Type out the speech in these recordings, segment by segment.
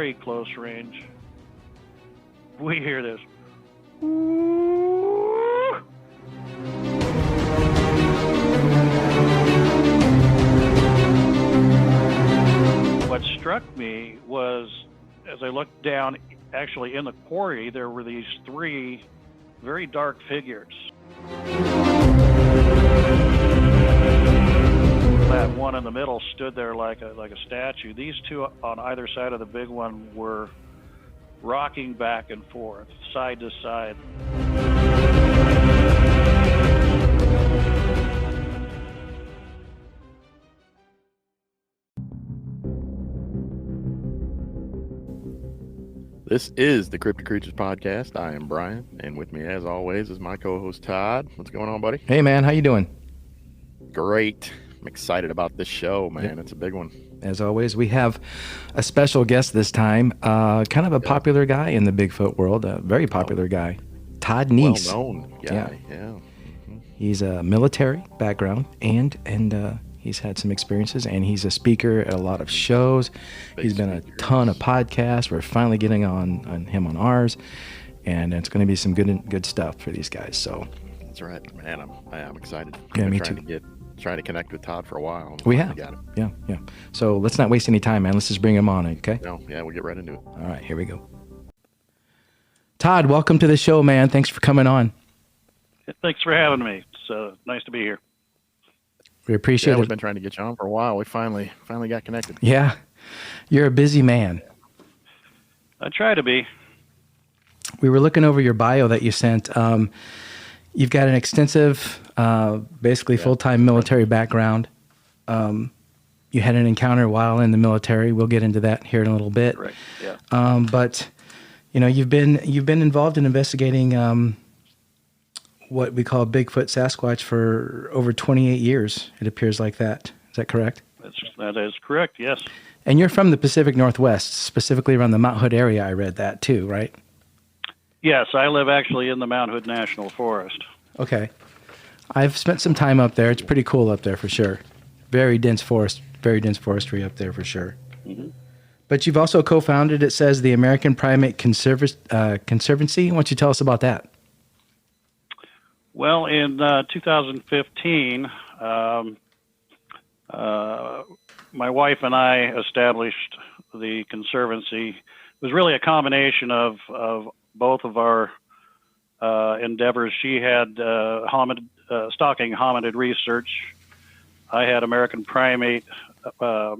very close range, we hear this. What struck me was, as I looked down, actually in the quarry, there were these three very dark figures. That one in the middle stood there like a statue. These two on either side of the big one were rocking back and forth, side to side. This is the Cryptic Creatures Podcast. I am Brian, and with me, as always, is my co-host Todd. What's going on, buddy? Hey, man. How you doing? Great. I'm excited about this show, man. Yep. It's a big one. As always, we have a special guest this time, kind of a popular guy in the Bigfoot world, a very popular guy, Todd Neiss. Well-known guy, yeah. Mm-hmm. He's a military background, and he's had some experiences, and he's a speaker at a lot of shows. He's been a ton of podcasts. We're finally getting on him on ours, and it's going to be some good stuff for these guys. So that's right, man. I'm excited. Yeah, me too. Trying to connect with Todd for a while. We have. Got him. Yeah. So let's not waste any time, man. Let's just bring him on, okay? No, yeah, we'll get right into it. All right, here we go. Todd, welcome to the show, man. Thanks for coming on. Thanks for having me. It's nice to be here. We appreciate it. We've been trying to get you on for a while. We finally got connected. Yeah. You're a busy man. I try to be. We were looking over your bio that you sent. You've got an extensive, basically full-time military background. You had an encounter while in the military. We'll get into that here in a little bit. Right. Yeah. But you've been involved in investigating what we call Bigfoot Sasquatch for over 28 years. It appears like that. Is that correct? That is correct. Yes. And you're from the Pacific Northwest, specifically around the Mount Hood area. I read that too, right? Yes, I live actually in the Mount Hood National Forest. Okay. I've spent some time up there. It's pretty cool up there for sure. Very dense forestry up there for sure. Mm-hmm. But you've also co-founded, it says, the American Primate Conservancy. Why don't you tell us about that? Well, in 2015, my wife and I established the Conservancy. It was really a combination of both of our endeavors. She had stalking hominid research. I had American primate, what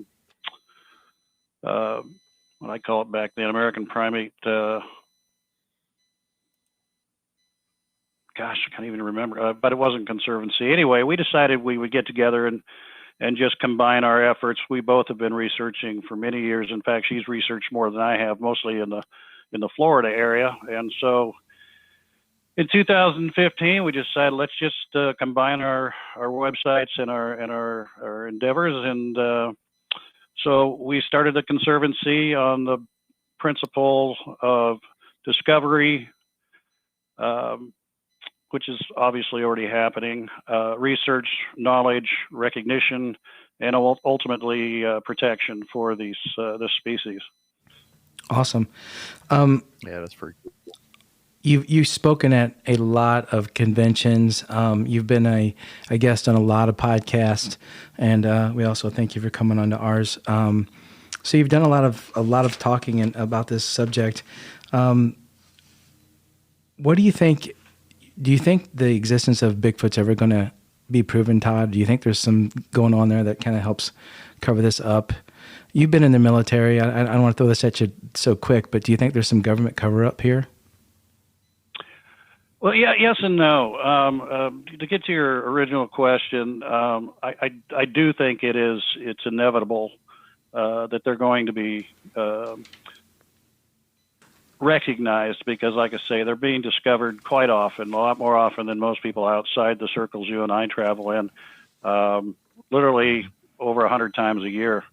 I call it back then, American primate. Gosh, I can't even remember, but it wasn't Conservancy. Anyway, we decided we would get together and just combine our efforts. We both have been researching for many years. In fact, she's researched more than I have, mostly in the Florida area. And so in 2015, we decided let's just combine our websites and our endeavors. And so we started the Conservancy on the principle of discovery, which is obviously already happening, research, knowledge, recognition, and ultimately protection for this species. Awesome. Yeah, that's pretty cool. You've spoken at a lot of conventions. You've been a guest on a lot of podcasts, and we also thank you for coming on to ours. So you've done a lot of talking about this subject. What do you think? Do you think the existence of Bigfoot's ever going to be proven, Todd? Do you think there's some going on there that kind of helps cover this up? You've been in the military. I don't want to throw this at you so quick, but do you think there's some government cover-up here? Well, yeah, yes and no. To get to your original question, I do think it's inevitable that they're going to be recognized because, like I say, they're being discovered quite often, a lot more often than most people outside the circles you and I travel in, literally over 100 times a year.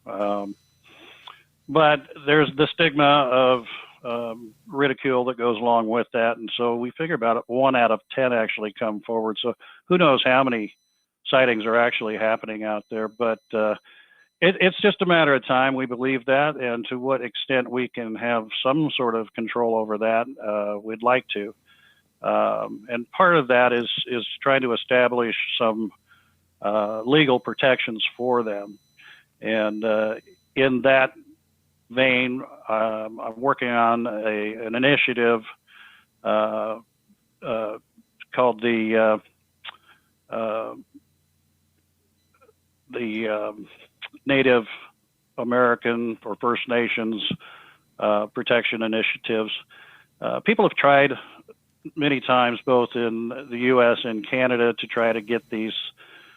But there's the stigma of ridicule that goes along with that. And so we figure about 1 out of 10 actually come forward. So who knows how many sightings are actually happening out there. But It's just a matter of time. We believe that, and to what extent we can have some sort of control over that, we'd like to. And part of that is trying to establish some legal protections for them. And in that vein, I'm working on an initiative called the Native American or First Nations protection initiatives. People have tried many times, both in the U.S. and Canada, to try to get these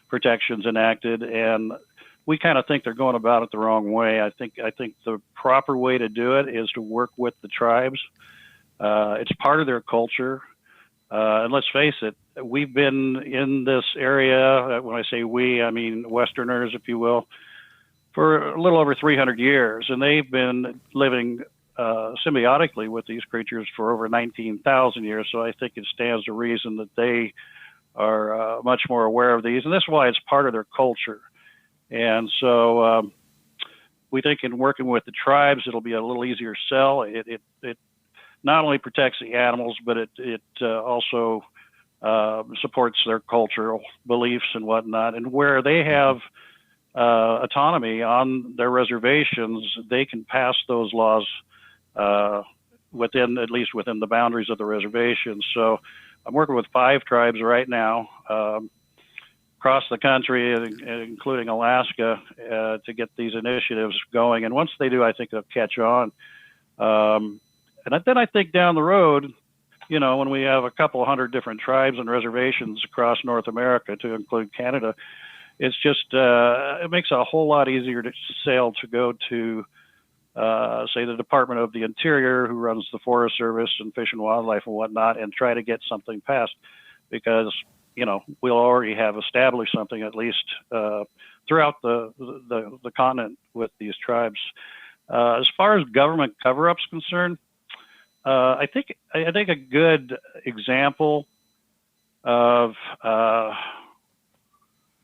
protections enacted, and we kind of think they're going about it the wrong way. I think the proper way to do it is to work with the tribes. It's part of their culture, and let's face it, we've been in this area. When I say we, I mean Westerners, if you will, for a little over 300 years, and they've been living symbiotically with these creatures for over 19,000 years. So I think it stands to reason that they are much more aware of these, and that's why it's part of their culture. And so we think in working with the tribes, it'll be a little easier sell. It not only protects the animals, but it also supports their cultural beliefs and whatnot. And where they have autonomy on their reservations, they can pass those laws at least within the boundaries of the reservation. So I'm working with 5 tribes right now across the country, including Alaska, to get these initiatives going. And once they do, I think they'll catch on. And then I think down the road, when we have a couple hundred different tribes and reservations across North America, to include Canada, it's just, it makes it a whole lot easier to sail to go to, say, the Department of the Interior, who runs the Forest Service and Fish and Wildlife and whatnot, and try to get something passed, because we'll already have established something, at least throughout the continent, with these tribes. As far as government cover-up's concerned, I think a good example of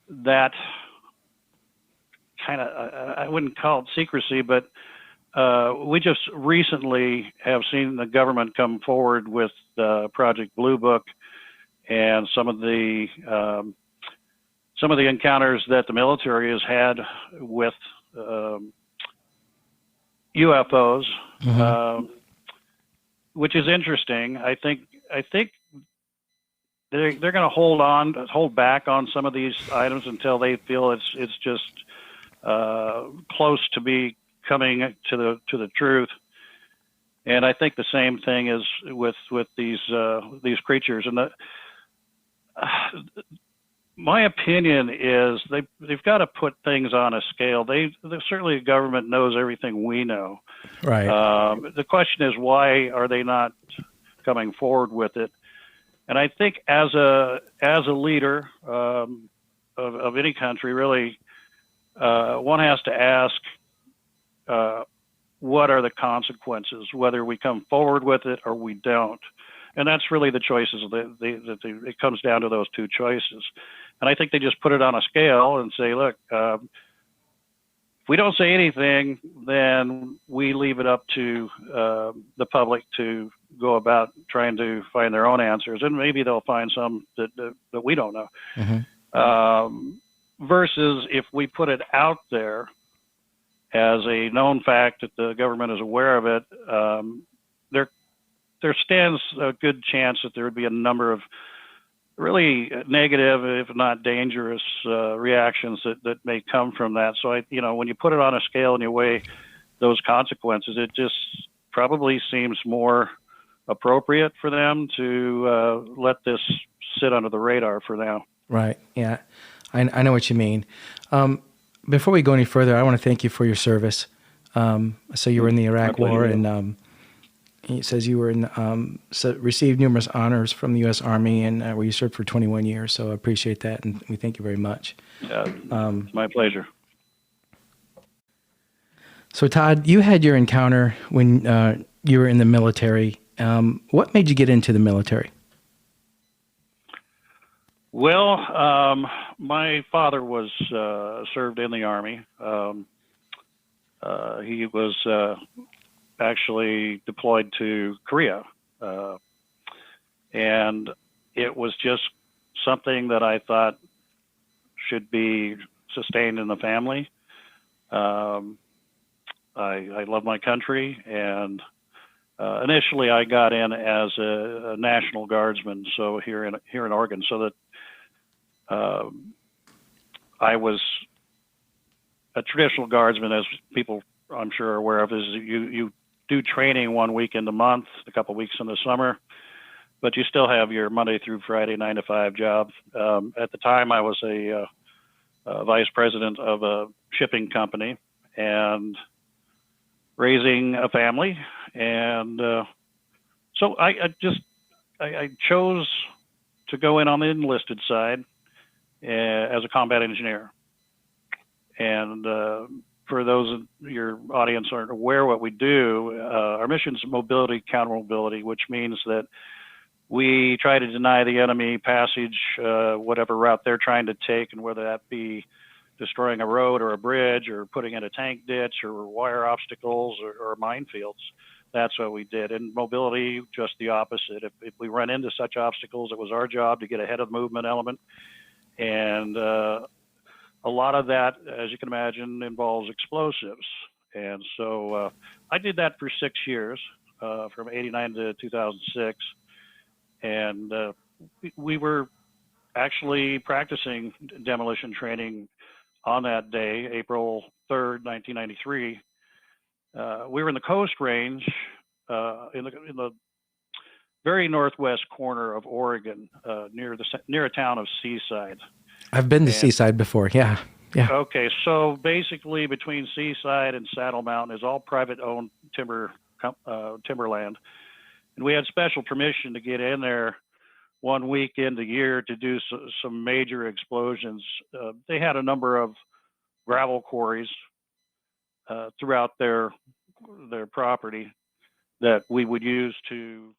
that kind of, I wouldn't call it secrecy, but we just recently have seen the government come forward with Project Blue Book, and some of the encounters that the military has had with UFOs, which is interesting. I think they're going to hold back on some of these items until they feel it's just close to be coming to the truth. And I think the same thing is with these creatures. And my opinion is they've got to put things on a scale. Certainly the government knows everything we know. Right. The question is, why are they not coming forward with it? And I think as a leader of any country, really, one has to ask, what are the consequences, whether we come forward with it or we don't. And that's really the choices. It comes down to those two choices. And I think they just put it on a scale and say, look, if we don't say anything, then we leave it up to the public to go about trying to find their own answers. And maybe they'll find some that we don't know. Mm-hmm. Versus if we put it out there as a known fact that the government is aware of it, there stands a good chance that there would be a number of really negative, if not dangerous, reactions that may come from that. So when you put it on a scale and you weigh those consequences, it just probably seems more appropriate for them to let this sit under the radar for now. Right. Yeah, I know what you mean. Before we go any further, I want to thank you for your service. So you were in the Iraq War, and it says you were received numerous honors from the U.S. Army, and where you served for 21 years. So I appreciate that, and we thank you very much. It's my pleasure. So Todd, you had your encounter when you were in the military. What made you get into the military? Well, my father was served in the Army. He was actually deployed to Korea. And it was just something that I thought should be sustained in the family. I love my country, and initially I got in as a National Guardsman, so here in Oregon, so that I was a traditional Guardsman, as people I'm sure are aware of. Is you do training 1 week in the month, a couple of weeks in the summer, but you still have your Monday through Friday 9 to 5 job. At the time, I was a vice president of a shipping company and raising a family, and so I chose to go in on the enlisted side as a combat engineer. And for those of your audience aren't aware what we do, our mission is mobility, counter mobility, which means that we try to deny the enemy passage, whatever route they're trying to take, and whether that be destroying a road or a bridge or putting in a tank ditch or wire obstacles or minefields. That's what we did. In mobility, just the opposite. If we run into such obstacles, it was our job to get ahead of the movement element. And a lot of that, as you can imagine, involves explosives. And so I did that for 6 years, from 89 to 2006. And we were actually practicing demolition training on that day, April 3rd, 1993. We were in the Coast Range, in the very northwest corner of Oregon, near a town of Seaside. I've been to Seaside before. Yeah. Yeah. Okay, so basically between Seaside and Saddle Mountain is all private-owned timberland, and we had special permission to get in there 1 week in the year to do some major explosions. They had a number of gravel quarries throughout their property that we would use to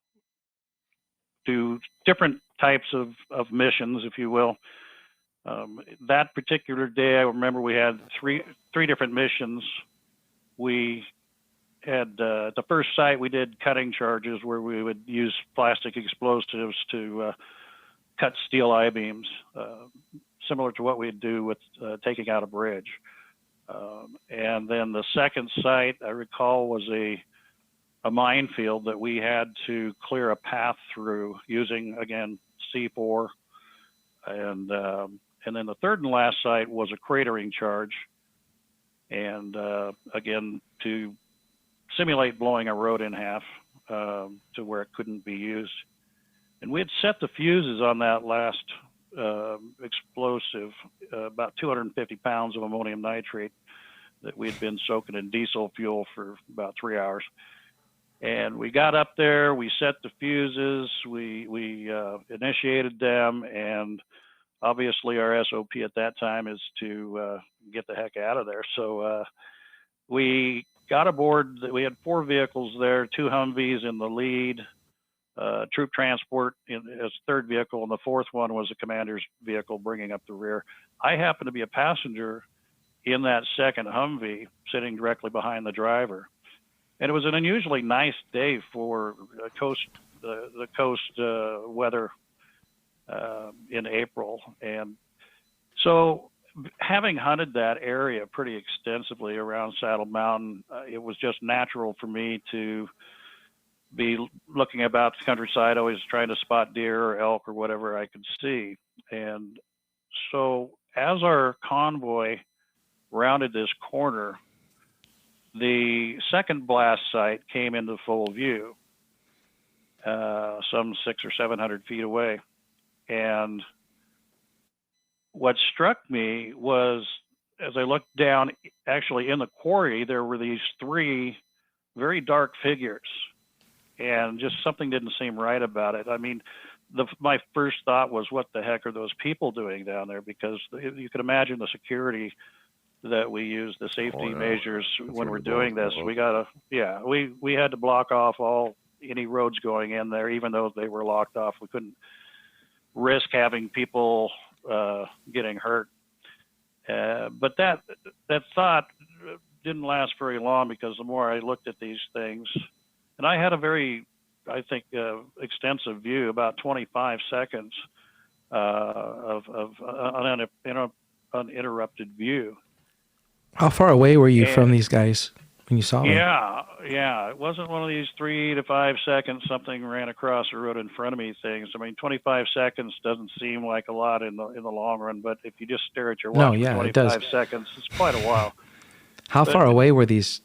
do different types of missions, if you will. That particular day, I remember we had three different missions. We had at the first site, we did cutting charges where we would use plastic explosives to cut steel I-beams, similar to what we'd do with taking out a bridge. And then the second site, I recall, was a minefield that we had to clear a path through using, again, C4. And then the third and last site was a cratering charge. And again, to simulate blowing a road in half to where it couldn't be used. And we had set the fuses on that last explosive, about 250 pounds of ammonium nitrate that we had been soaking in diesel fuel for about 3 hours. And we got up there, we set the fuses, we initiated them, and obviously our SOP at that time is to get the heck out of there. So we got aboard. We had 4 vehicles there, 2 Humvees in the lead, troop transport as third vehicle, and the fourth one was a commander's vehicle bringing up the rear. I happened to be a passenger in that second Humvee, sitting directly behind the driver. And it was an unusually nice day for the coast weather in April. And so having hunted that area pretty extensively around Saddle Mountain, it was just natural for me to be looking about the countryside, always trying to spot deer or elk or whatever I could see. And so as our convoy rounded this corner, the second blast site came into full view, some 600 or 700 feet away. And what struck me was, as I looked down, actually in the quarry, there were these 3 very dark figures, and just something didn't seem right about it. I mean, my first thought was, what the heck are those people doing down there? Because you can imagine the security that we use, the safety measures when we're doing this. We had to block off any roads going in there, even though they were locked off. risk having people getting hurt. But that thought didn't last very long, because the more I looked at these things, and I had a very, I think, extensive view, about 25 seconds of uninterrupted view. How far away were you from these guys when you saw them? Yeah. It wasn't one of these 3 to 5 seconds, something ran across the road in front of me things. I mean, 25 seconds doesn't seem like a lot in the long run, but if you just stare at your watch for 25 seconds, it's quite a while. How far away were these?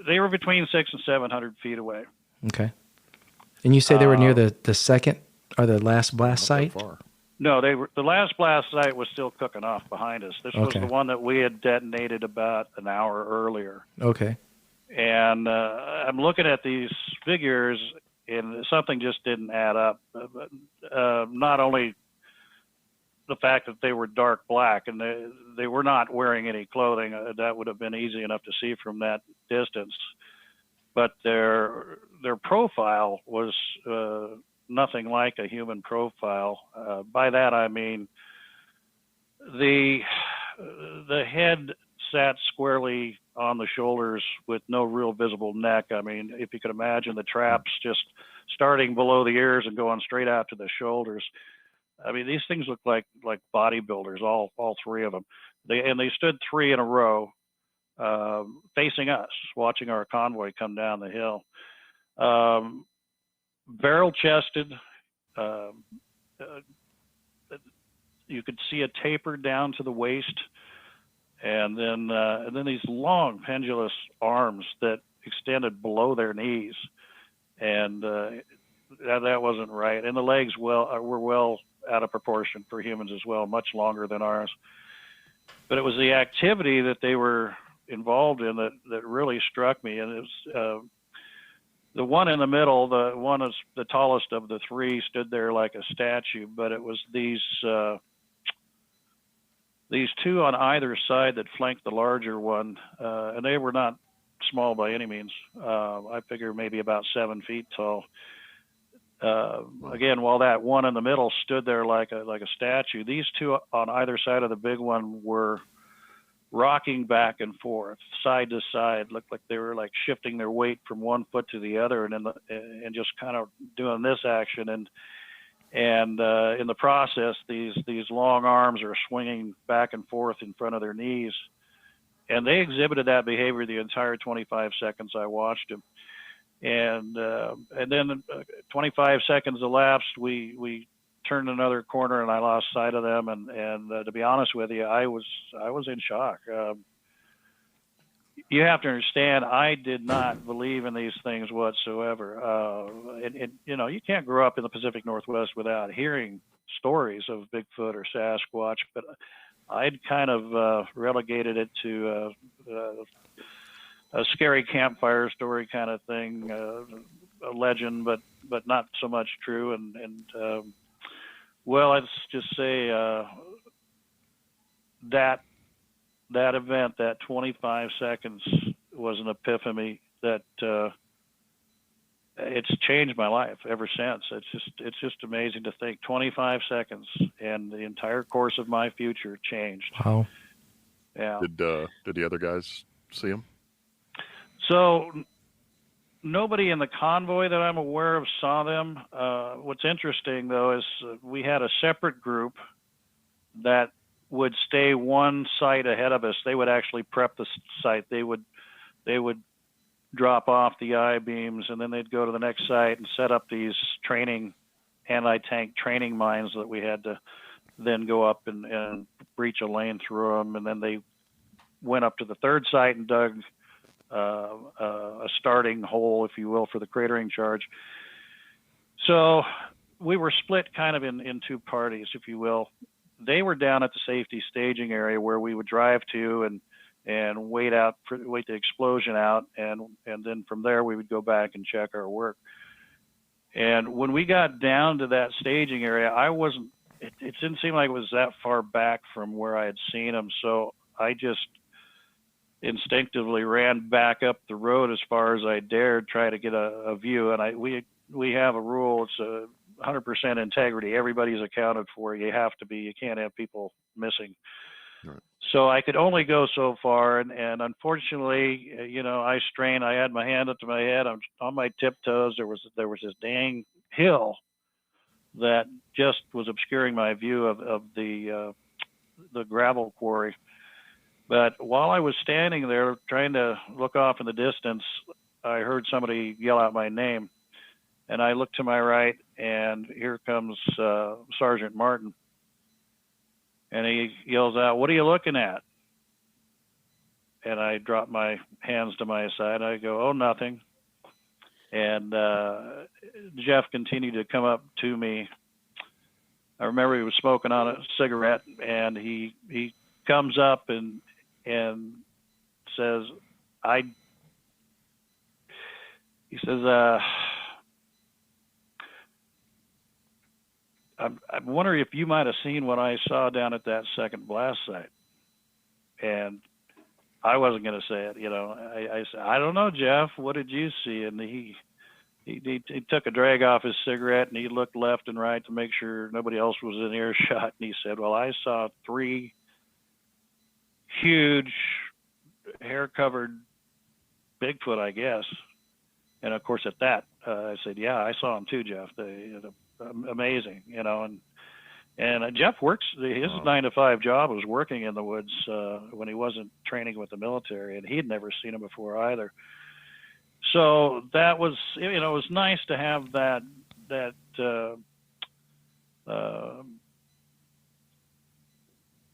They were between 600 and 700 feet away. Okay. And you say they were near the second or the last blast site? No, they were. The last blast site was still cooking off behind us. This was the one that we had detonated about an hour earlier. Okay. And I'm looking at these figures, and something just didn't add up. Not only the fact that they were dark black, and they were not wearing any clothing. That would have been easy enough to see from that distance. But their profile was nothing like a human profile. By that I mean the head sat squarely on the shoulders with no real visible neck. I mean, if you could imagine the traps just starting below the ears and going straight out to the shoulders. I mean, these things look like bodybuilders, all 3 of them. They stood 3 in a row, facing us, watching our convoy come down the hill. Barrel-chested. You could see a taper down to the waist, and then these long pendulous arms that extended below their knees, and that wasn't right. And the legs were well out of proportion for humans as well, much longer than ours. But it was the activity that they were involved in that really struck me. And it was the one in the middle, the one is the tallest of the 3, stood there like a statue. But it was these 2 on either side that flanked the larger one, and they were not small by any means. I figure maybe about 7 feet tall. Again, while that one in the middle stood there like a statue, these 2 on either side of the big one were rocking back and forth, side to side. Looked like they were like shifting their weight from one foot to the other, and just kind of doing this action. And in the process, these long arms are swinging back and forth in front of their knees, and they exhibited that behavior the entire 25 seconds I watched them. And then 25 seconds elapsed. We turned another corner, and I lost sight of them. And to be honest with you, I was in shock. You have to understand, I did not believe in these things whatsoever. And you can't grow up in the Pacific Northwest without hearing stories of Bigfoot or Sasquatch, but I'd kind of relegated it to a scary campfire story kind of thing, a legend, but not so much true. And well, let's just say that event, that 25 seconds, was an epiphany that it's changed my life ever since. It's just amazing to think 25 seconds and the entire course of my future changed. Wow. Yeah. Did the other guys see him? So nobody in the convoy that I'm aware of saw them. What's interesting, though, is we had a separate group that would stay one site ahead of us. They would actually prep the site. They would drop off the I-beams, and then they'd go to the next site and set up these anti-tank training mines that we had to then go up and breach a lane through them. And then they went up to the third site and dug a starting hole, if you will, for the cratering charge. So we were split kind of in 2 parties, if you will. They were down at the safety staging area where we would drive to and wait the explosion out, and then from there we would go back and check our work. And when we got down to that staging area, it didn't seem like it was that far back from where I had seen them, so I just instinctively ran back up the road as far as I dared, try to get a view. And we have a rule. It's 100% integrity. Everybody's accounted for. You have to be. You can't have people missing. Right. So I could only go so far, and unfortunately, I strained. I had my hand up to my head. I'm on my tiptoes. There was this dang hill that just was obscuring my view of the gravel quarry. But while I was standing there trying to look off in the distance, I heard somebody yell out my name, and I looked to my right, and here comes Sergeant Martin. And he yells out, "What are you looking at?" And I drop my hands to my side. I go, "Oh, nothing." And Jeff continued to come up to me. I remember he was smoking on a cigarette, and he comes up and says, he says, I'm wondering if you might have seen what I saw down at that second blast site. And I wasn't going to say it, I said, "I don't know, Jeff. What did you see?" And he took a drag off his cigarette, and he looked left and right to make sure nobody else was in earshot. And he said, "Well, I saw 3 huge hair-covered Bigfoot, I guess." And of course, at that, I said, "Yeah, I saw them too, Jeff. Amazing, And Jeff works. His 9-to-5 job was working in the woods when he wasn't training with the military, and he'd never seen them before either. So that was, it was nice to have that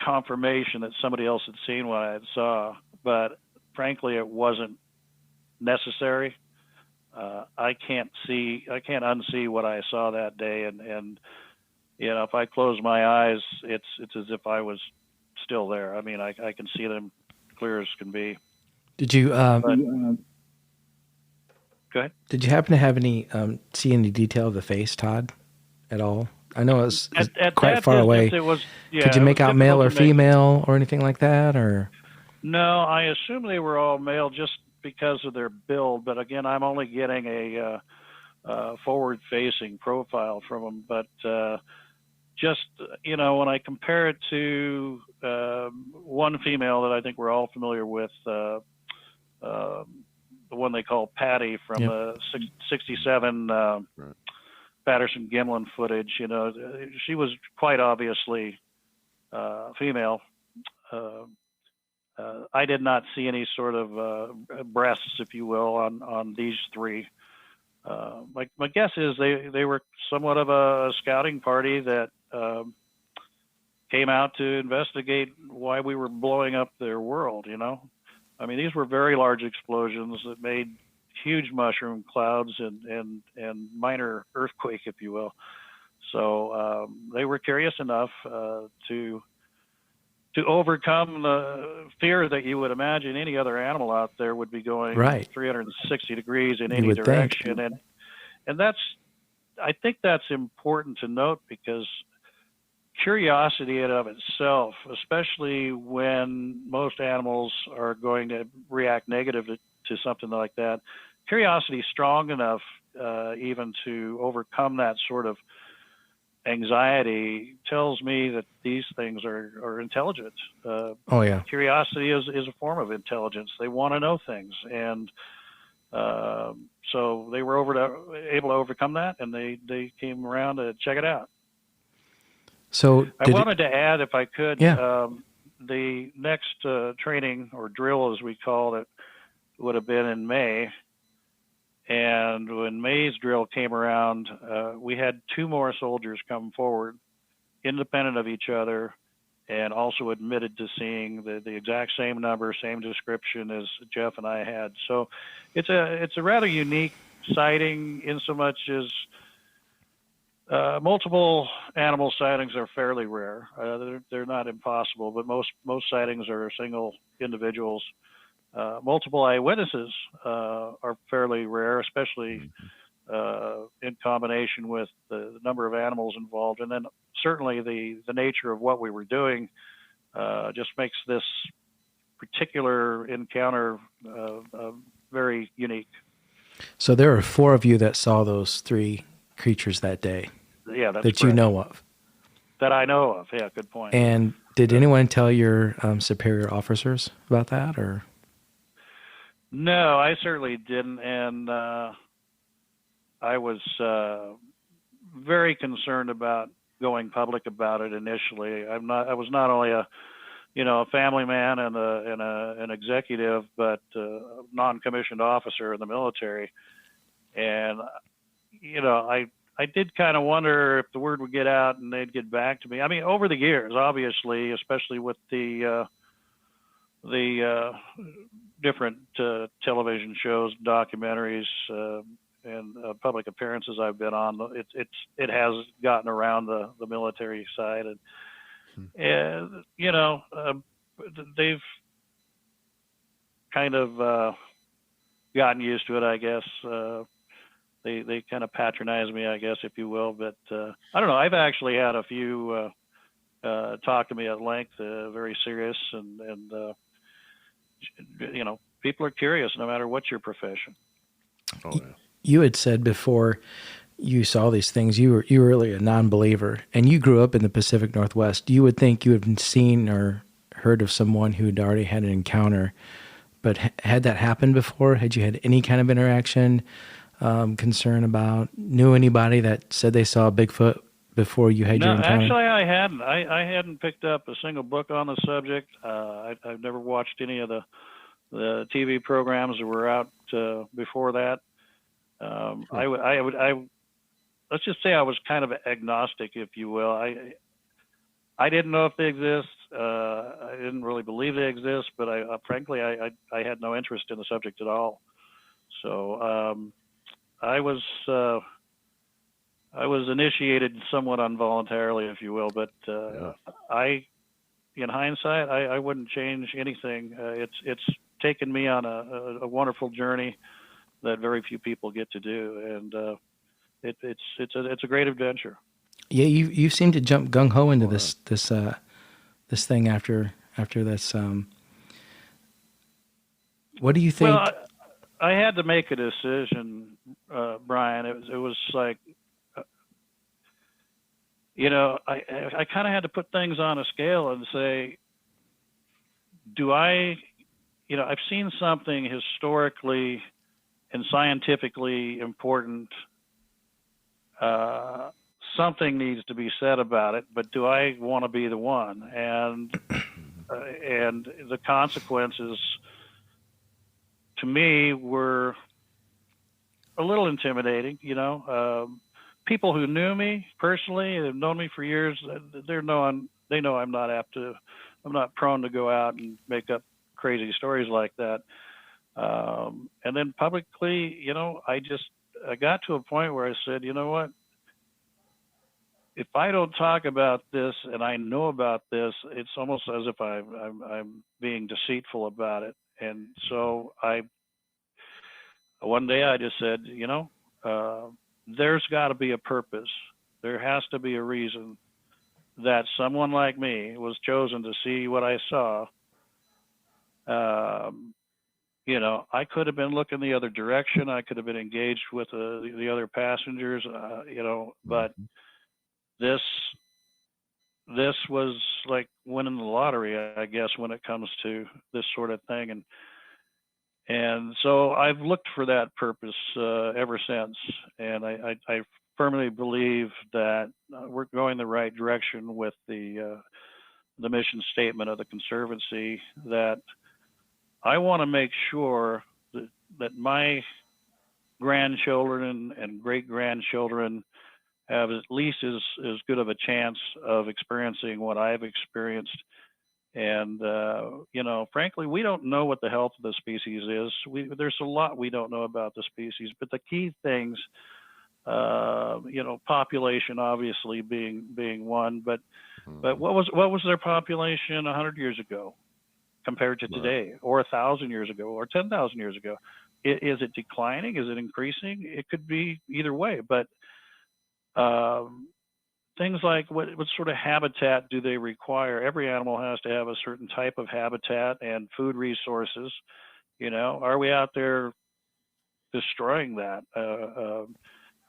confirmation that somebody else had seen what I had saw. But frankly, it wasn't necessary. I can't unsee what I saw that day, and if I close my eyes, it's as if I was still there. I mean, I can see them clear as can be. Did you go ahead. Did you happen to have see any detail of the face, Todd, at all? I know it's quite far away. It was, Could you make out male or female or anything like that, or? No, I assume they were all male just because of their build. But again, I'm only getting a forward-facing profile from them. But just when I compare it to one female that I think we're all familiar with, the one they call Patty from the 67 right. Patterson-Gimlin footage, she was quite obviously female. I did not see any sort of breasts, if you will, on these 3. My guess is they were somewhat of a scouting party that came out to investigate why we were blowing up their world. I mean, these were very large explosions that made huge mushroom clouds and minor earthquake, if you will. So they were curious enough to overcome the fear that you would imagine any other animal out there would be going 360 degrees in any direction. And I think that's important to note, because curiosity in and of itself, especially when most animals are going to react negatively to something like that, curiosity is strong enough even to overcome that sort of anxiety. Tells me that these things are intelligent. Curiosity is a form of intelligence. They want to know things, and so they were able to overcome that, and they came around to check it out. So I wanted to add, if I could, the next training or drill, as we called it, would have been in May. And when May's drill came around, we had 2 more soldiers come forward, independent of each other, and also admitted to seeing the exact same number, same description as Jeff and I had. So it's a rather unique sighting, in so much as multiple animal sightings are fairly rare. They're not impossible, but most sightings are single individuals. Multiple eyewitnesses are fairly rare, especially in combination with the number of animals involved. And then certainly the nature of what we were doing just makes this particular encounter very unique. So there were 4 of you that saw those 3 creatures that day. Yeah, that's that you correct. know of. That I know of. Yeah, good point. And did anyone tell your superior officers about that, or? No, I certainly didn't, and I was very concerned about going public about it initially. I was not only a family man and an executive, but a non-commissioned officer in the military, and I did kind of wonder if the word would get out and they'd get back to me. I mean, over the years, obviously, especially with the different television shows, documentaries, and public appearances I've been on, it has gotten around the military side, and they've kind of gotten used to it, I guess. They kind of patronize me, I guess, if you will. But I don't know. I've actually had a few talk to me at length, very serious, and people are curious no matter what your profession. Oh, yeah. You had said before you saw these things, you were really a non-believer, and you grew up in the Pacific Northwest. You would think you had seen or heard of someone who'd already had an encounter, but had that happened before? Had you had any kind of interaction, concern about, knew anybody that said they saw Bigfoot before you had your encounter? Actually, I hadn't. I hadn't picked up a single book on the subject. I've never watched any of the TV programs that were out before that. Let's just say I was kind of agnostic, if you will. I didn't know if they exist. I didn't really believe they exist, but frankly, I had no interest in the subject at all. So I was initiated somewhat involuntarily, if you will. But in hindsight, I wouldn't change anything. It's taken me on a wonderful journey that very few people get to do, and it's a great adventure. Yeah, you seem to jump gung ho into this thing after this. What do you think? Well, I had to make a decision, Brian. It was like, I kind of had to put things on a scale and say, I've seen something historically and scientifically important. Something needs to be said about it, but do I want to be the one? And the consequences to me were a little intimidating. People who knew me personally and have known me for years, they know I'm not prone to go out and make up crazy stories like that. And then publicly, I got to a point where I said, you know what? If I don't talk about this and I know about this, it's almost as if I'm being deceitful about it. And so one day I just said, there's got to be a purpose. There has to be a reason that someone like me was chosen to see what I saw. I could have been looking the other direction. I could have been engaged with the other passengers, but this was like winning the lottery, I guess, when it comes to this sort of thing. And so I've looked for that purpose ever since. And I firmly believe that we're going the right direction with the mission statement of the Conservancy, that I want to make sure that my grandchildren and great-grandchildren have at least as good of a chance of experiencing what I've experienced. And, frankly, we don't know what the health of the species is. There's a lot we don't know about the species, but the key things, population obviously being one, but what was their population 100 years ago compared to today, or 1,000 years ago, or 10,000 years ago? Is it declining? Is it increasing? It could be either way, but things like what sort of habitat do they require? Every animal has to have a certain type of habitat and food resources. Are we out there destroying that?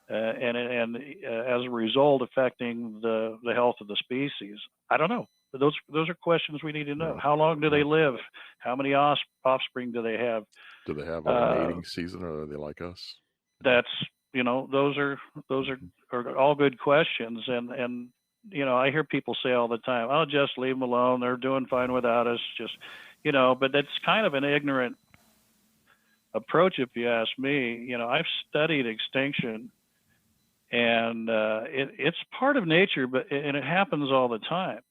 and as a result affecting the health of the species? I don't know. Those are questions we need to know. Right. How long do they live? How many offspring do they have? Do they have a mating season, or are they like us? That's those are all good questions, and I hear people say all the time, "I'll just leave them alone. They're doing fine without us." Just but that's kind of an ignorant approach, if you ask me. I've studied extinction, and it's part of nature, and it happens all the time.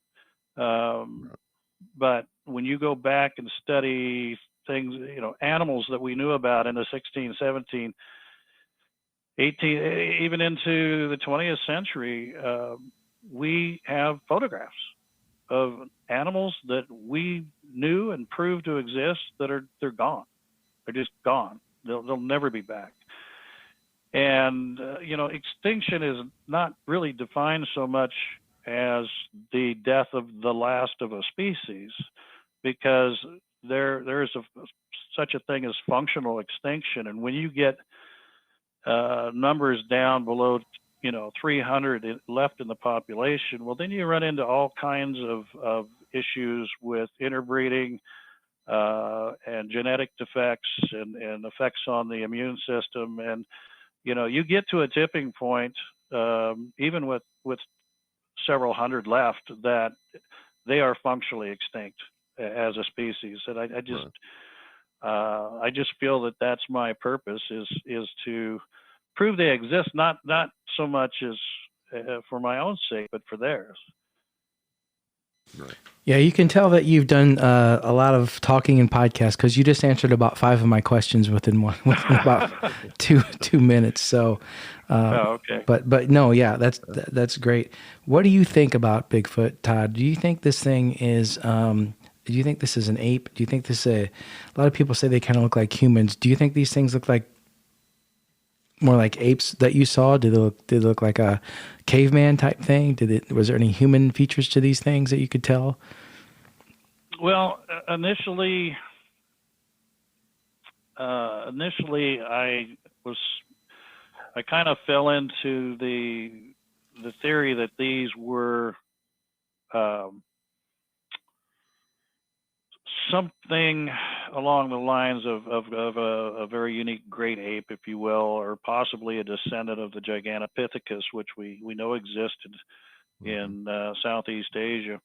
But when you go back and study things, animals that we knew about in the 16, 17, 18, even into the 20th century, we have photographs of animals that we knew and proved to exist they're gone. They're just gone. They'll never be back. And extinction is not really defined so much as the death of the last of a species, because there is such a thing as functional extinction. And when you get numbers down below 300 left in the population, well, then you run into all kinds of issues with interbreeding and genetic defects and effects on the immune system. And you get to a tipping point, even with several hundred left, that they are functionally extinct as a species. And I just feel that that's my purpose, is to prove they exist, not so much as for my own sake, but for theirs. Right. Yeah, you can tell that you've done a lot of talking in podcasts, because you just answered about 5 of my questions within about two minutes. So, okay. But no, yeah, that's great. What do you think about Bigfoot, Todd? Do you think this thing is? Do you think this is an ape? Do you think this is a lot of people say they kind of look like humans? Do you think these things look like more like apes that you saw? Did they look like a caveman type thing? Was there any human features to these things that you could tell? Well, initially I kind of fell into the theory that these were something along the lines of a very unique great ape, if you will, or possibly a descendant of the Gigantopithecus, which we know existed in Southeast Asia,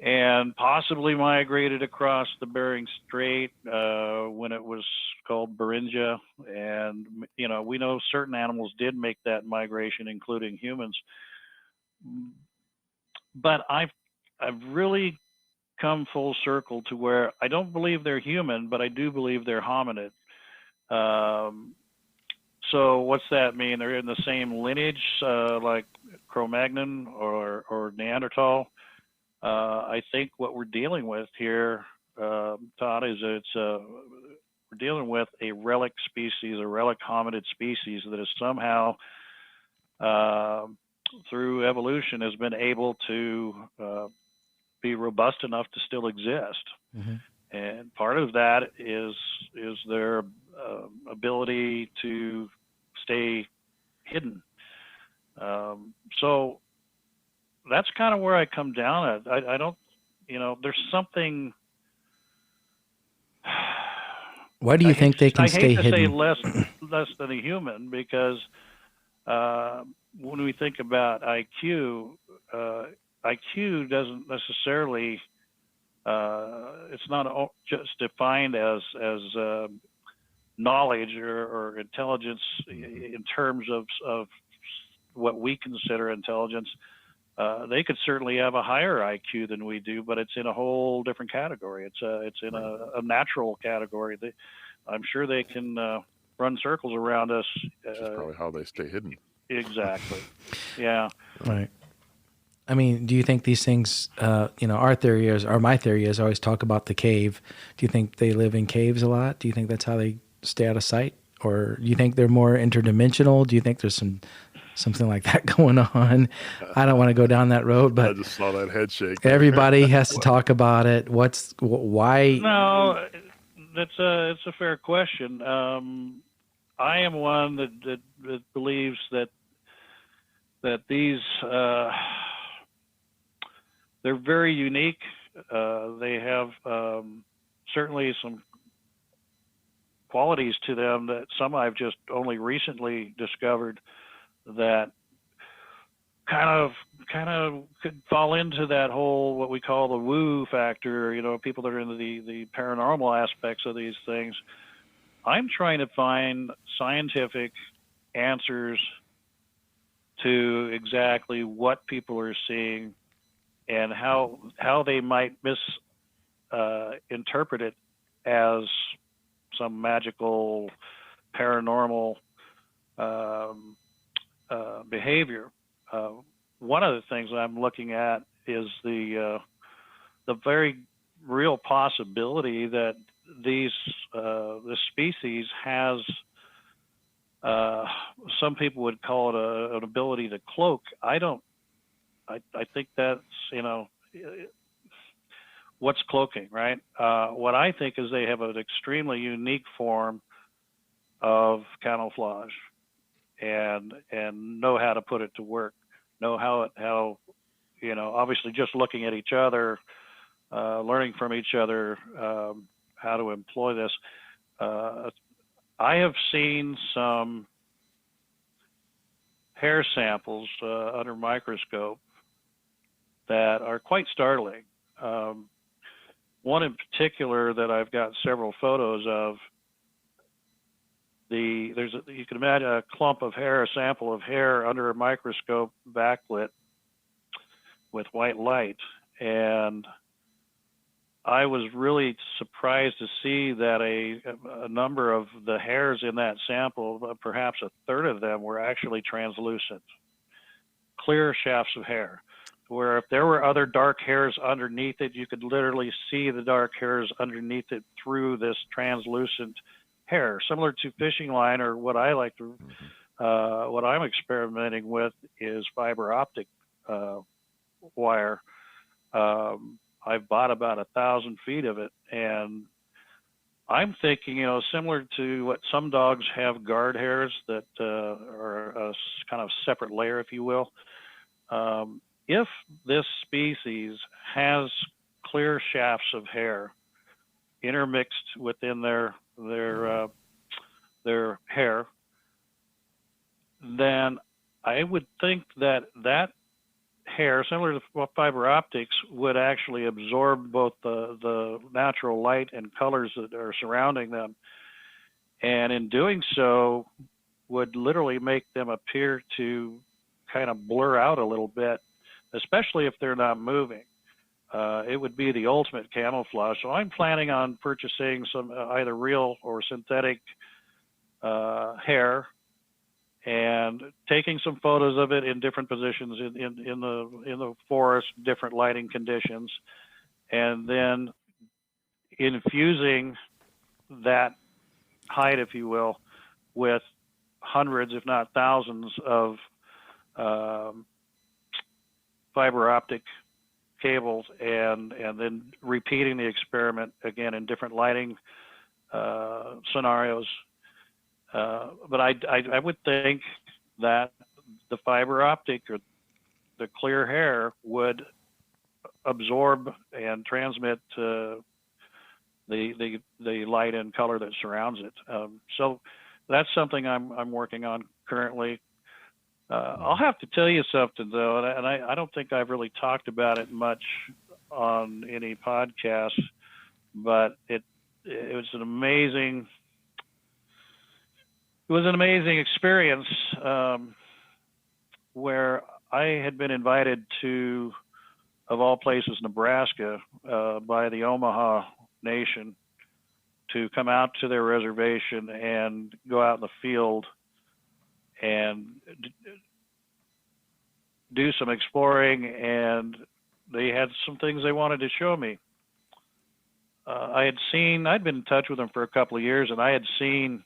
and possibly migrated across the Bering Strait when it was called Beringia. And we know certain animals did make that migration, including humans. But I've really come full circle to where I don't believe they're human, but I do believe they're hominid. So what's that mean? They're in the same lineage, like Cro-Magnon or Neanderthal. I think what we're dealing with here, Todd, is we're dealing with a relic species, a relic hominid species that is somehow, through evolution, has been able to be robust enough to still exist. Mm-hmm. And part of that is their ability to stay hidden. So that's kind of where I come down at. I don't, there's something. Why do you think they can stay hidden? I hate to say less than a human, because when we think about IQ, IQ doesn't necessarily, it's not just defined as knowledge or intelligence in terms of what we consider intelligence. They could certainly have a higher IQ than we do, but it's in a whole different category. It's in a natural category. I'm sure they can run circles around us. Which is probably how they stay hidden. Exactly. Yeah. Right. I mean, do you think these things, our theory is, or my theory is, I always talk about the cave. Do you think they live in caves a lot? Do you think that's how they stay out of sight? Or do you think they're more interdimensional? Do you think there's something like that going on? I don't want to go down that road, but I just saw that head shake. Everybody has to talk about it. Why? No, it's a fair question. I am one that believes that these they're very unique. They have certainly some qualities to them that some I've just only recently discovered that kind of could fall into that whole what we call the woo factor. You know, people that are into the paranormal aspects of these things. I'm trying to find scientific answers to exactly what people are seeing and how they might misinterpret it as some magical paranormal behavior. One of the things I'm looking at is the very real possibility that this species has some people would call it an ability to cloak. I think that's, you know, what's cloaking, right? What I think is they have an extremely unique form of camouflage and know how to put it to work, know how you know, obviously just looking at each other, learning from each other, how to employ this. I have seen some hair samples under microscope that are quite startling. One in particular that I've got several photos of. You can imagine a clump of hair, a sample of hair under a microscope, backlit with white light, and I was really surprised to see that a number of the hairs in that sample, perhaps a third of them, were actually translucent, clear shafts of hair, where if there were other dark hairs underneath it, you could literally see the dark hairs underneath it through this translucent hair, similar to fishing line, or what I like to, what I'm experimenting with is fiber optic wire. I've bought about 1,000 feet of it, and I'm thinking, you know, similar to what some dogs have, guard hairs that are a kind of separate layer, if you will. If this species has clear shafts of hair intermixed within their hair, then I would think that hair, similar to fiber optics, would actually absorb both the natural light and colors that are surrounding them, and in doing so would literally make them appear to kind of blur out a little bit, especially if they're not moving. It would be the ultimate camouflage. So I'm planning on purchasing some either real or synthetic hair and taking some photos of it in different positions in the forest, different lighting conditions, and then infusing that hide, if you will, with hundreds, if not thousands, of fiber optic cables, and then repeating the experiment again in different lighting scenarios. But I would think that the fiber optic or the clear hair would absorb and transmit the light and color that surrounds it. So that's something I'm working on currently. I'll have to tell you something though, and I don't think I've really talked about it much on any podcast, but it was an amazing experience where I had been invited to, of all places, Nebraska, by the Omaha Nation to come out to their reservation and go out in the field and do some exploring, and they had some things they wanted to show me. I'd been in touch with them for a couple of years, and I had seen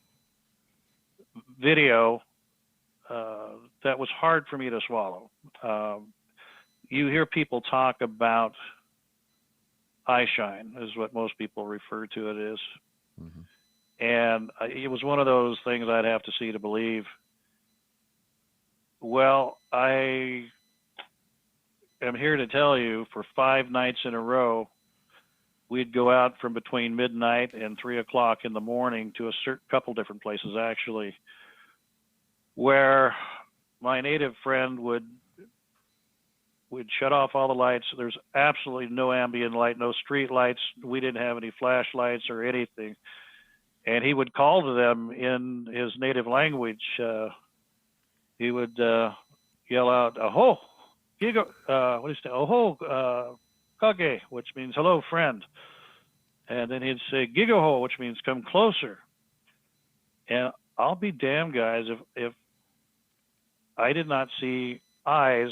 video that was hard for me to swallow. You hear people talk about eye shine, is what most people refer to it as. Mm-hmm. And it was one of those things I'd have to see to believe. Well, I am here to tell you, for 5 nights in a row, we'd go out from between midnight and 3 o'clock in the morning to a couple different places, actually, where my native friend would shut off all the lights. There's absolutely no ambient light, no street lights. We didn't have any flashlights or anything. And he would call to them in his native language. He would yell out, "Aho, gigo," what do you say? "Aho, kage," which means hello, friend. And then he'd say, "Gigaho," which means come closer. And I'll be damned, guys, if I did not see eyes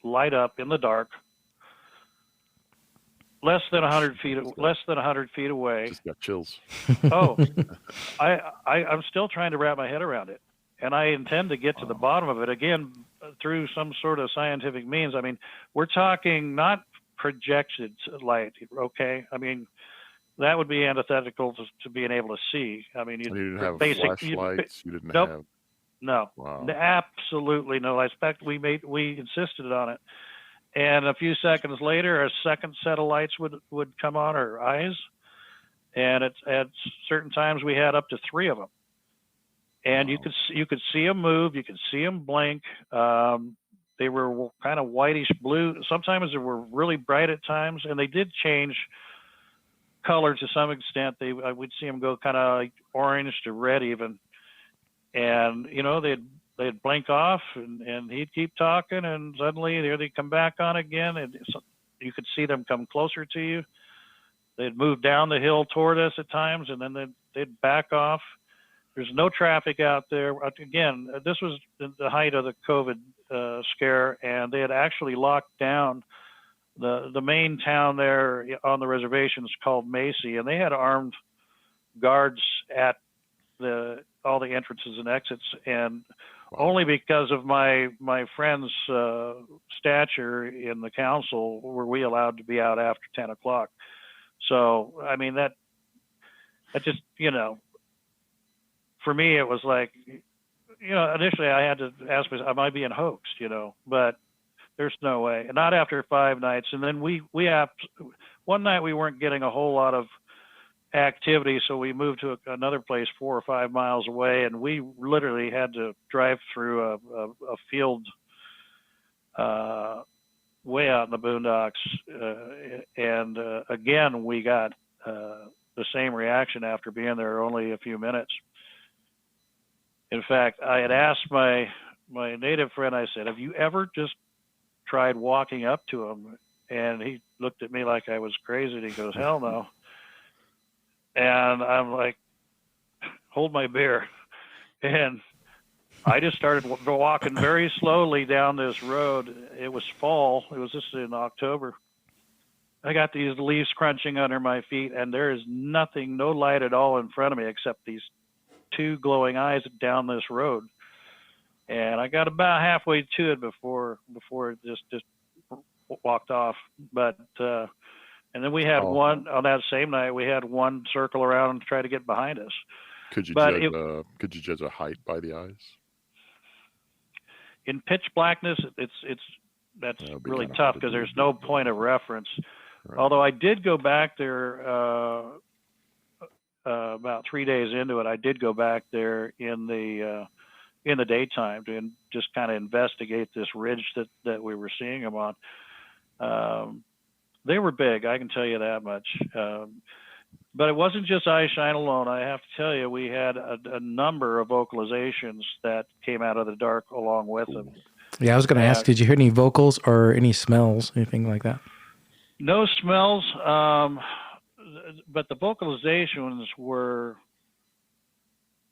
light up in the dark, less than 100 feet away. Just got chills. Oh, I'm still trying to wrap my head around it, and I intend to get to the bottom of it again through some sort of scientific means. I mean, we're talking not projected light, okay? I mean, that would be antithetical to being able to see. I mean, You didn't have basic flashlights. You didn't nope. have. No, Wow. absolutely no. In fact, we insisted on it, and a few seconds later, a second set of lights would come on our eyes, and at certain times we had up to 3 of them, and Wow. you could see them move, you could see them blink. They were kind of whitish blue. Sometimes they were really bright at times, and they did change color to some extent. We'd see them go kind of like orange to red even. And, you know, they'd blink off and he'd keep talking, and suddenly there they'd come back on again, and you could see them come closer to you. They'd move down the hill toward us at times, and then they'd back off. There's no traffic out there. Again, this was the height of the COVID scare, and they had actually locked down the main town there on the reservations called Macy, and they had armed guards at all the entrances and exits, and only because of my friend's stature in the council were we allowed to be out after 10 o'clock. So, I mean, that just, you know, for me, it was like, you know, initially I had to ask myself, am I being hoaxed, you know, but there's no way. And not after 5 nights. And then one night we weren't getting a whole lot of activity, so we moved to another place 4 or 5 miles away, and we literally had to drive through a field way out in the boondocks, and again we got the same reaction after being there only a few minutes. In fact, I had asked my native friend, I said, "Have you ever just tried walking up to him?" And he looked at me like I was crazy, and he goes, "Hell no." And I'm like, hold my beer. And I just started walking very slowly down this road. It was fall. It was just in October. I got these leaves crunching under my feet, and there is nothing, no light at all in front of me except these 2 glowing eyes down this road. And I got about halfway to it before it just walked off. But and then we had one on that same night. We had one circle around and try to get behind us. Could you judge a height by the eyes? In pitch blackness, that's really tough because there's no point of reference. Right. Although I did go back there about 3 days into it. I did go back there in the daytime to just kind of investigate this ridge that we were seeing them on. They were big, I can tell you that much. But it wasn't just eye shine alone. I have to tell you, we had a number of vocalizations that came out of the dark along with them. Yeah, I was going to ask, did you hear any vocals or any smells, anything like that? No smells, but the vocalizations were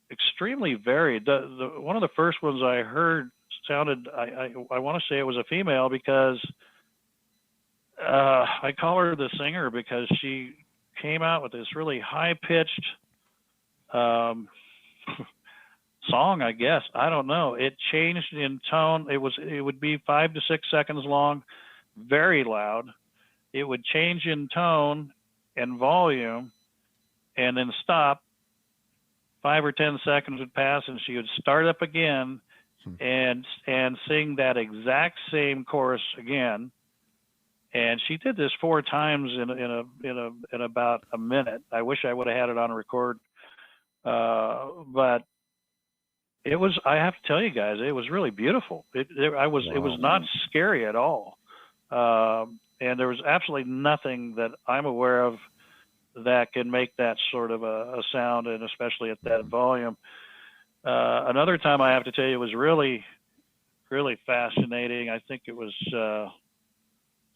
extremely varied. One of the first ones I heard sounded, I want to say it was a female because I call her the singer because she came out with this really high-pitched song, I guess. I don't know. It changed in tone. It would be 5 to 6 seconds long, very loud. It would change in tone and volume and then stop 5 or 10 seconds would pass, and she would start up again and sing that exact same chorus again. And she did this 4 times in about a minute. I wish I would have had it on record, but it was. I have to tell you guys, it was really beautiful. It was not scary at all, and there was absolutely nothing that I'm aware of that can make that sort of a sound, and especially at that volume. Another time I have to tell you was really, really fascinating. I think it was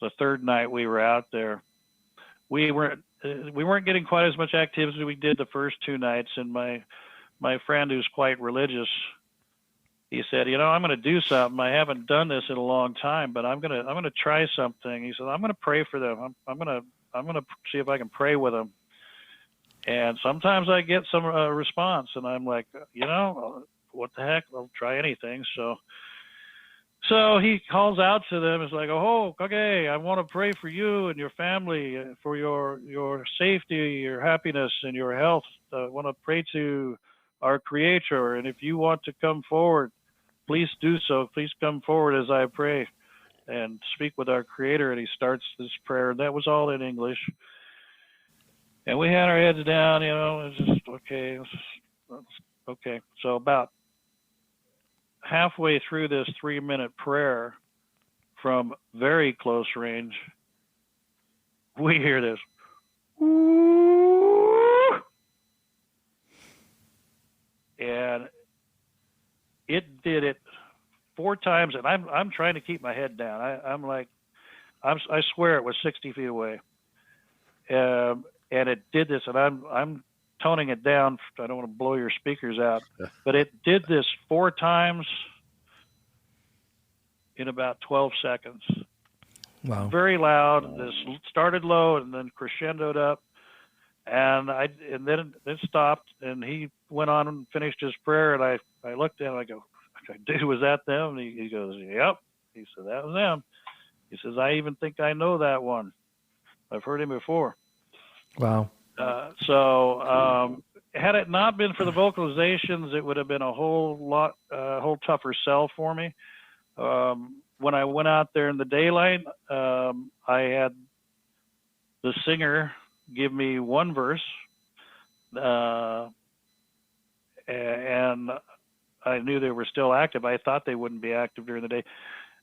the third night we were out there. We weren't getting quite as much activity as we did the first 2 nights, and my friend, who's quite religious, he said, I'm going to do something. I haven't done this in a long time, but I'm going to try something. He said, I'm going to pray for them. I'm going to see if I can pray with them. And sometimes I get some response, and I'm like, what the heck? I'll try anything. So he calls out to them. It's like, oh, okay, I want to pray for you and your family, for your safety, your happiness, and your health. I want to pray to our Creator. And if you want to come forward, please do so. Please come forward as I pray and speak with our Creator. And he starts this prayer. And that was all in English. And we had our heads down, it's just, okay. Okay. So about halfway through this 3-minute prayer, from very close range, we hear this. And it did it 4 times, and I'm trying to keep my head down. I swear it was 60 feet away, and it did this, and I'm toning it down. I don't want to blow your speakers out, but it did this 4 times in about 12 seconds. Wow! Very loud. This started low and then crescendoed up, and then it stopped, and he went on and finished his prayer, and I looked at him, I go, dude, was that them? And he goes, yep. He said, that was them. He says, I even think I know that one. I've heard him before. Wow. So had it not been for the vocalizations, it would have been a whole tougher sell for me. When I went out there in the daylight, I had the singer give me 1 verse, and I knew they were still active. I thought they wouldn't be active during the day.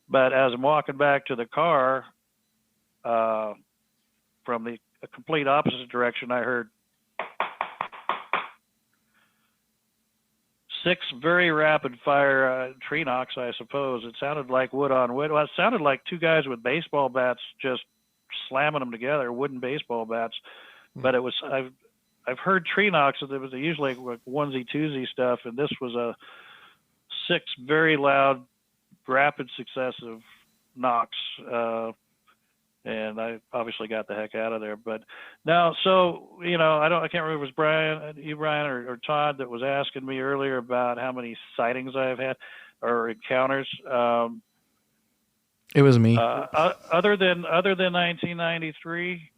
But as I'm walking back to the car, from the complete opposite direction, I heard 6 very rapid fire tree knocks, I suppose. It sounded like wood on wood. Well, it sounded like 2 guys with baseball bats just slamming them together, wooden baseball bats. But it was, I've heard tree knocks. It was usually like onesie twosie stuff, and this was a 6 very loud, rapid, successive knocks. And I obviously got the heck out of there. But now, so, I can't remember if it was Brian or Todd that was asking me earlier about how many sightings I've had or encounters. It was me. Other than 1993,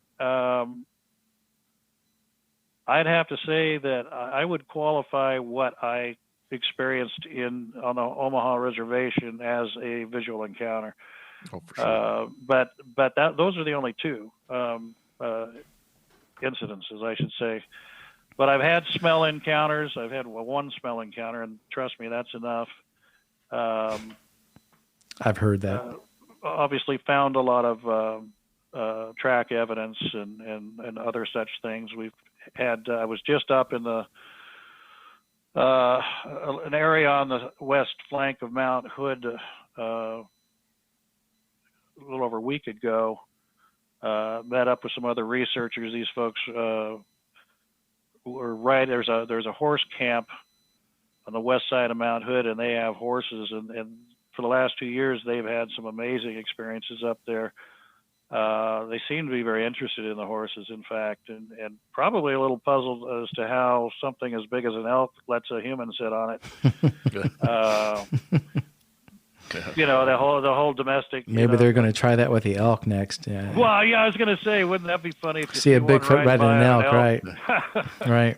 I'd have to say that I would qualify what I experienced on the Omaha reservation as a visual encounter. Oh, for sure. But those are the only 2 incidences, I should say. But I've had smell encounters. I've had 1 smell encounter, and trust me, that's enough. I've heard that. Obviously, found a lot of track evidence and other such things. We've had. I was just up in an area on the west flank of Mount Hood. A little over a week ago, met up with some other researchers. These folks were right. There's a horse camp on the west side of Mount Hood, and they have horses. And for the last 2 years, they've had some amazing experiences up there. They seem to be very interested in the horses, in fact, and probably a little puzzled as to how something as big as an elk lets a human sit on it. The whole domestic. Maybe they're going to try that with the elk next. Yeah. Well, yeah, I was going to say, wouldn't that be funny if you see a Bigfoot riding an elk, right? Right.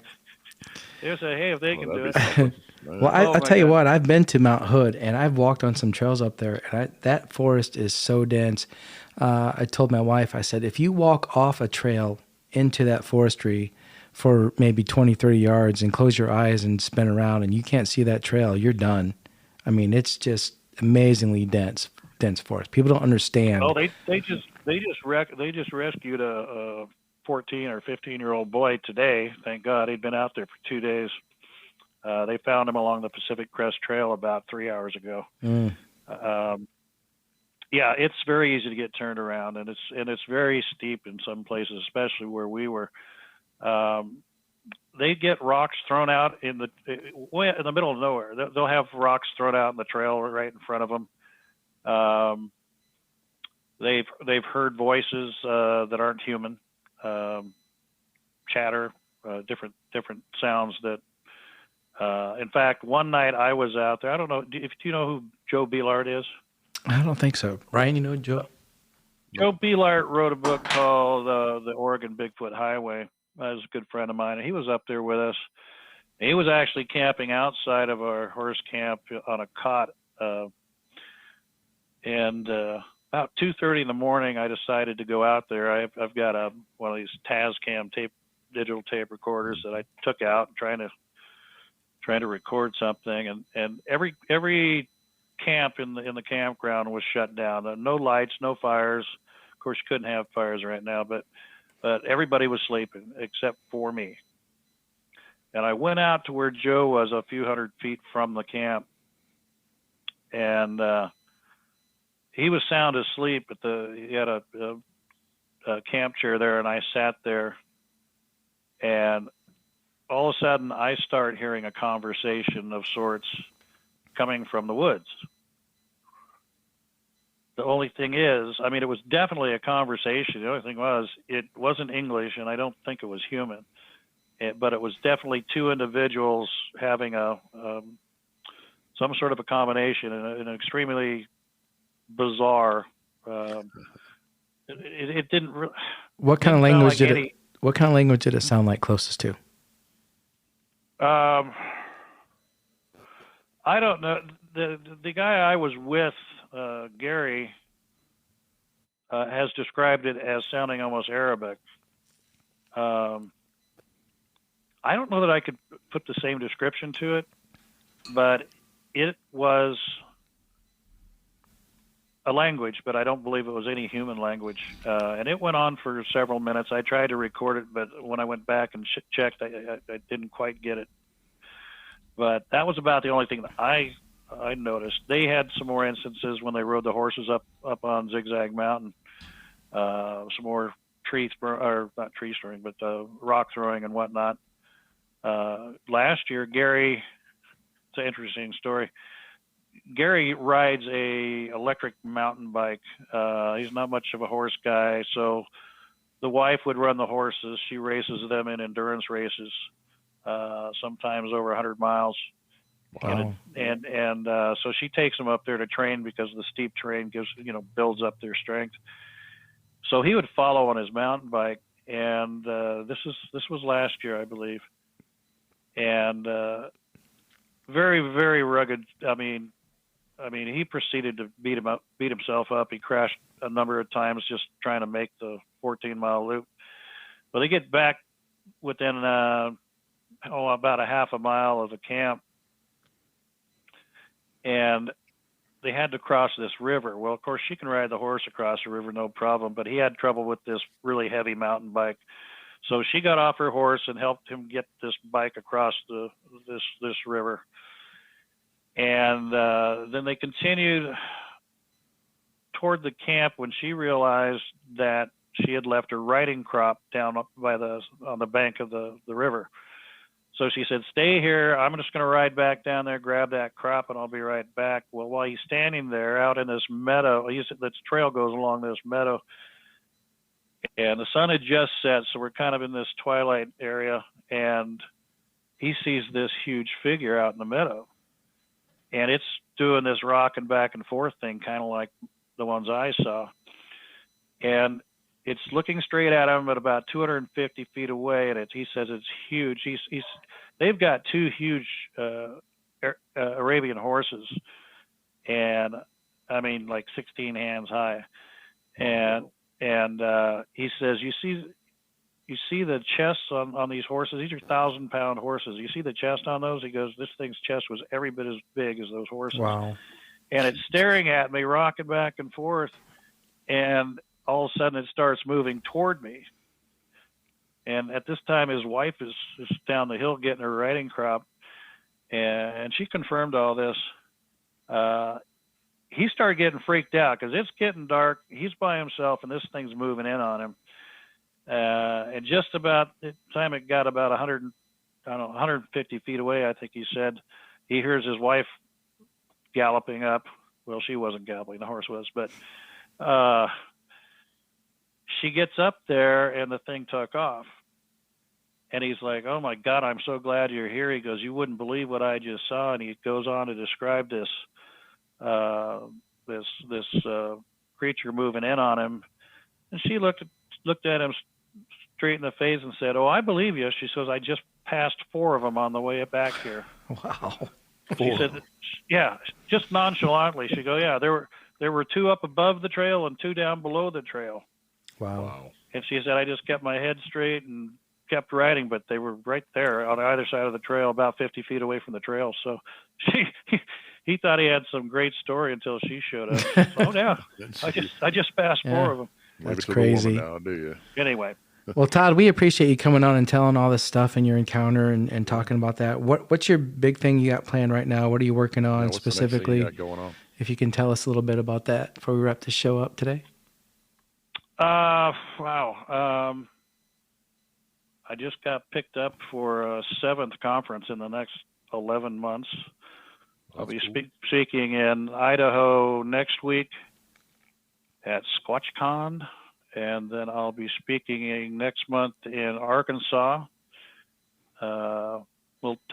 They say, hey, if they can do it. Well, Oh, I my tell you God. what, I've been to Mount Hood and I've walked on some trails up there, and that forest is so dense. I told my wife, I said, if you walk off a trail into that forestry for maybe 20, 30 yards and close your eyes and spin around and you can't see that trail, you're done. I mean, it's just amazingly dense forest. People don't understand. Oh, they just rescued a 14 or 15-year-old boy today. Thank God, he'd been out there for 2 days. They found him along the Pacific Crest Trail about 3 hours ago. Yeah, it's very easy to get turned around, and it's very steep in some places, especially where we were. They get rocks thrown out in the middle of nowhere. They'll have rocks thrown out in the trail right in front of them. They've heard voices that aren't human, chatter, different sounds that. In fact, one night I was out there. I don't know. Do you know who Joe Beelart is? I don't think so. Ryan, you know Joe? Joe Beelart wrote a book called The Oregon Bigfoot Highway. That was a good friend of mine, and he was up there with us. He was actually camping outside of our horse camp on a cot, and about 2:30 in the morning, I decided to go out there. I've got one of these Tascam digital tape recorders that I took out, trying to record something, and every camp in the campground was shut down. No lights, no fires. Of course, you couldn't have fires right now, but everybody was sleeping except for me. And I went out to where Joe was, a few hundred feet from the camp, and he was sound asleep. He had a camp chair there, and I sat there, and all of a sudden I start hearing a conversation of sorts coming from the woods. The only thing is, I mean, it was definitely a conversation. The only thing was, it wasn't English, and I don't think it was human. But it was definitely two individuals having some sort of a combination, in an extremely bizarre. It didn't. What kind of language did it? What kind of language did it sound like closest to? I don't know. The guy I was with, Gary, has described it as sounding almost Arabic. I don't know that I could put the same description to it, but it was a language, but I don't believe it was any human language. And it went on for several minutes. I tried to record it, but when I went back and checked, I didn't quite get it. But that was about the only thing that I noticed. They had some more instances when they rode the horses up on Zigzag Mountain, some more not tree throwing, but rock throwing and whatnot. Last year, Gary, it's an interesting story. Gary rides a electric mountain bike. He's not much of a horse guy, so the wife would run the horses. She races them in endurance races, sometimes over 100 miles. Wow. And so she takes them up there to train because the steep terrain builds up their strength. So he would follow on his mountain bike, and this was last year, I believe. And very, very rugged. I mean, he proceeded to beat himself up. He crashed a number of times just trying to make the 14-mile loop. But they get back within about a half a mile of the camp, and they had to cross this river. Well, of course, she can ride the horse across the river, no problem, but he had trouble with this really heavy mountain bike. So she got off her horse and helped him get this bike across this river. And then they continued toward the camp when she realized that she had left her riding crop down on the bank of the river. So she said, "Stay here. I'm just going to ride back down there, grab that crop, and I'll be right back." Well, while he's standing there out in this meadow, this trail goes along this meadow, and the sun had just set, so we're kind of in this twilight area, and he sees this huge figure out in the meadow, and it's doing this rocking back and forth thing, kind of like the ones I saw, and it's looking straight at him at about 250 feet away, and he says it's huge. they've got two huge Arabian horses, and I mean like 16 hands high, and he says, you see the chests on these horses? These are 1,000-pound horses. You see the chest on those? He goes, this thing's chest was every bit as big as those horses. Wow. And it's staring at me, rocking back and forth. And all of a sudden it starts moving toward me. And at this time, his wife is down the hill getting her riding crop. And she confirmed all this. He started getting freaked out because it's getting dark. He's by himself and this thing's moving in on him. And just about the time it got about 150 feet away, I think he said, he hears his wife galloping up. Well, she wasn't galloping, the horse was, but she gets up there and the thing took off. And he's like, oh my God, I'm so glad you're here. He goes, you wouldn't believe what I just saw. And he goes on to describe this creature moving in on him. And she looked at him straight in the face and said, oh, I believe you. She says, I just passed 4 of them on the way back here. Wow. She said, yeah, just nonchalantly. She go, yeah, there were 2 up above the trail and 2 down below the trail. Wow. And she said, I just kept my head straight and kept riding, but they were right there on either side of the trail, about 50 feet away from the trail. So he thought he had some great story until she showed up. So, oh yeah, I just passed 4 of them. That's crazy. Now, do you? Anyway. Well, Todd, we appreciate you coming on and telling all this stuff and your encounter and talking about that. What's your big thing you got planned right now? What are you working on specifically? What's the next thing you got going on? If you can tell us a little bit about that before we wrap this show up today. Wow. I just got picked up for a 7th conference in the next 11 months. I'll be speaking in Idaho next week at SquatchCon. And then I'll be speaking next month in Arkansas, little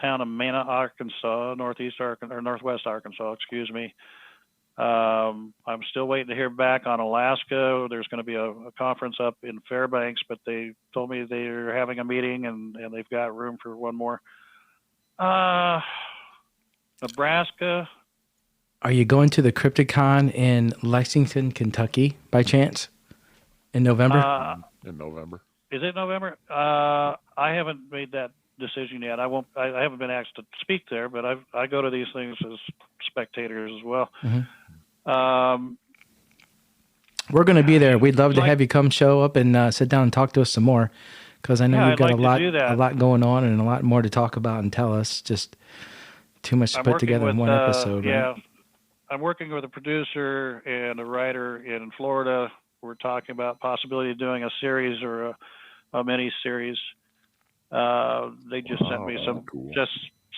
town of Mena, Arkansas, northwest Arkansas, excuse me. I'm still waiting to hear back on Alaska. There's going to be a conference up in Fairbanks, but they told me they're having a meeting and they've got room for one more. Nebraska. Are you going to the Crypticon in Lexington, Kentucky by chance? In November? In November. Is it November? I haven't made that decision yet. I haven't been asked to speak there, but I go to these things as spectators as well. Mm-hmm. We're going to be there. We'd love to have you come show up and sit down and talk to us some more, because I know you've got a lot going on and a lot more to talk about and tell us. Just too much to put together in one episode. Yeah, right? I'm working with a producer and a writer in Florida. We're talking about possibility of doing a series or a mini series. They just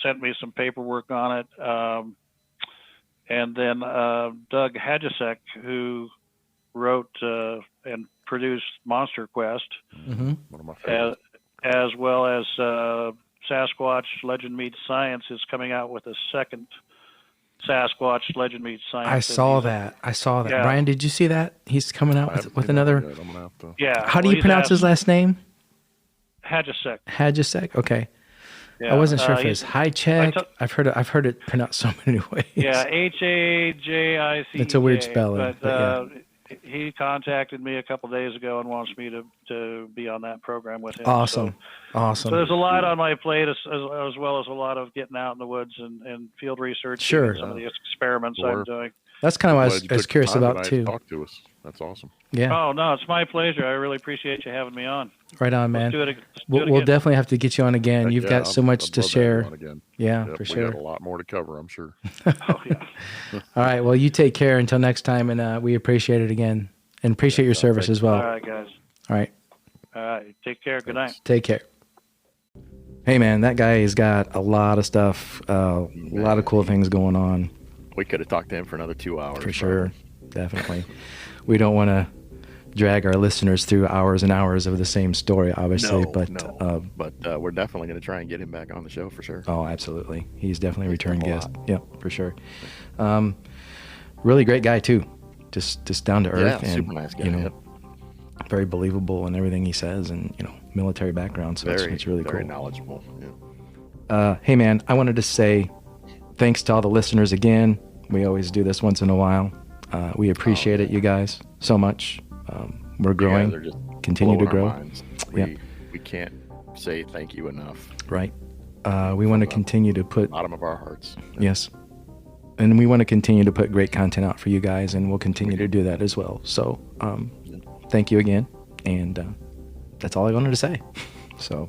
sent me some paperwork on it. And then Doug Hadjasek, who wrote and produced Monster Quest, mm-hmm. One of my favorites. as well as Sasquatch Legend Meets Science, is coming out with a second Sasquatch Legend Meets Science. I saw that. Yeah. Brian, did you see that? He's coming out with another. Yeah. How do you pronounce his last name? Hadjasek. Hadjasek. Okay. Yeah. I wasn't sure if it's Highcheck. I've heard it pronounced so many ways. Yeah, Hajicek. It's a weird spelling. But he contacted me a couple days ago and wants me to be on that program with him. Awesome. So there's a lot on my plate, as well as a lot of getting out in the woods and field research. Sure. And some of the experiments I'm doing. That's kind of what I was curious about too. Talk to us. That's awesome. Yeah. Oh no, it's my pleasure. I really appreciate you having me on. Right on, man. We'll definitely have to get you on again. You've got so much to share. Yeah, for sure. We got a lot more to cover, I'm sure. Oh yeah. All right. Well, you take care until next time, and we appreciate it again, and appreciate your service as well. All right, guys. All right. All right. Take care. Good night. Take care. Hey, man, that guy has got a lot of stuff, a lot of cool things going on. We could have talked to him for another 2 hours. For sure. Definitely. We don't want to drag our listeners through hours and hours of the same story, obviously. But we're definitely going to try and get him back on the show for sure. Oh, absolutely. He's definitely a return guest. Yeah, for sure. Really great guy, too. Just down to earth. Yeah, and, super nice guy. Very believable in everything he says, and, military background. So it's really cool. Very knowledgeable. Yeah. Hey, man, I wanted to say thanks to all the listeners again. We always do this once in a while. We appreciate it, you guys, so much. We're growing. You guys are just continue to blowing our grow. minds. Yeah. We can't say thank you enough. Right. We want to continue to put... Bottom of our hearts. Yes. And we want to continue to put great content out for you guys, and we'll continue to do that as well. So thank you again. And that's all I wanted to say. So,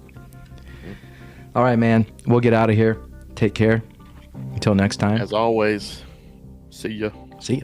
all right, man. We'll get out of here. Take care. Until next time. As always, see ya. See ya.